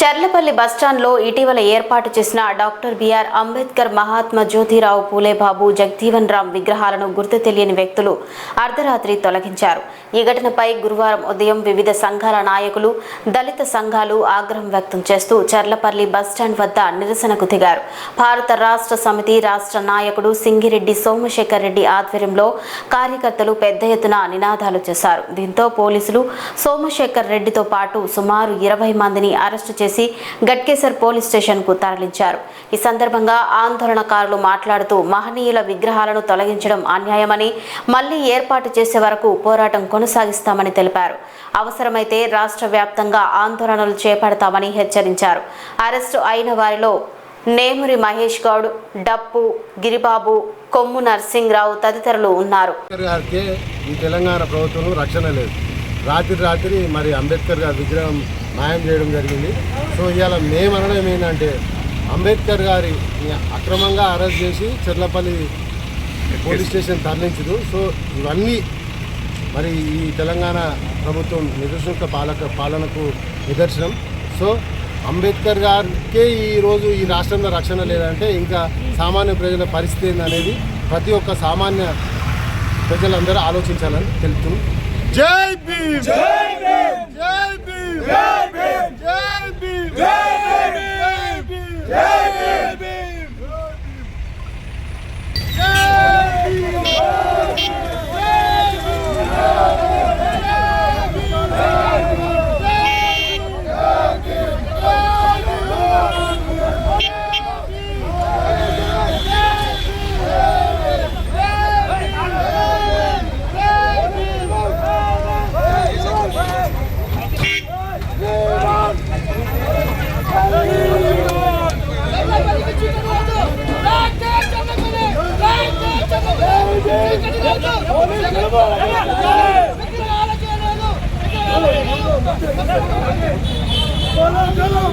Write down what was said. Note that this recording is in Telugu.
చర్లపల్లి బస్టాండ్లో ఇటీవల ఏర్పాటు చేసిన డాక్టర్ బిఆర్ అంబేద్కర్, మహాత్మా జ్యోతిరావు పూలే బాబు, జగజీవన్ రామ్ విగ్రహాలను గుర్తు తెలియని వ్యక్తులు అర్ధరాత్రి తొలగించారు. ఈ ఘటనపై గురువారం ఉదయం వివిధ సంఘాల నాయకులు, దళిత సంఘాలు ఆగ్రహం వ్యక్తం చేస్తూ చర్లపల్లి బస్టాండ్ వద్ద నిరసనకు దిగారు. భారత రాష్ట్ర సమితి రాష్ట్ర నాయకుడు సింగిరెడ్డి సోమశేఖర్ రెడ్డి ఆధ్వర్యంలో కార్యకర్తలు పెద్ద ఎత్తున నినాదాలు చేశారు. దీంతో పోలీసులు సోమశేఖర్ రెడ్డితో పాటు సుమారు 20 మందిని అరెస్టు చేసి గట్కేసర్ పోలీస్ స్టేషన్ కు తరలించారు. ఈ సందర్భంగా ఆందోళనకారులు మాట్లాడుతూ మహనీయుల విగ్రహాలను తొలగించడం అన్యాయమని, మళ్లీ ఏర్పాటు చేసే వరకు పోరాటం కొనసాగిస్తామని తెలిపారు. అవసరమైతే రాష్ట్ర వ్యాప్తంగా ఆందోళనలు చేపడతామని హెచ్చరించారు. అరెస్టు అయిన వారిలో నేమురి మహేష్ గౌడ్, డప్పు గిరిబాబు, కొమ్ము నర్సింగ్రావు తదితరులు ఉన్నారు. ఈ తెలంగాణ ప్రభుత్వం రక్షణ లేదు. రాత్రి మరి అంబేద్కర్ గారి విగ్రహం న్యాయం చేయడం జరిగింది. సో ఇవాళ మేమనడం ఏంటంటే, అంబేద్కర్ గారి అక్రమంగా అరెస్ట్ చేసి చర్లపల్లి పోలీస్ స్టేషన్ తరలించదు. సో ఇవన్నీ మరి ఈ తెలంగాణ ప్రభుత్వం నిరసన పాలనకు నిదర్శనం. సో అంబేద్కర్ గారికే ఈరోజు ఈ రాష్ట్రంలో రక్షణ లేదంటే ఇంకా సామాన్య ప్రజల పరిస్థితి ఏందనేది ప్రతి ఒక్క సామాన్య ప్రజలందరూ ఆలోచించాలని తెలుపుతున్నాం. జై భీమ్, జై భీమ్, జై భీమ్, జై భీమ్, జై భీమ్, జై భీమ్, జై భీమ్, చలో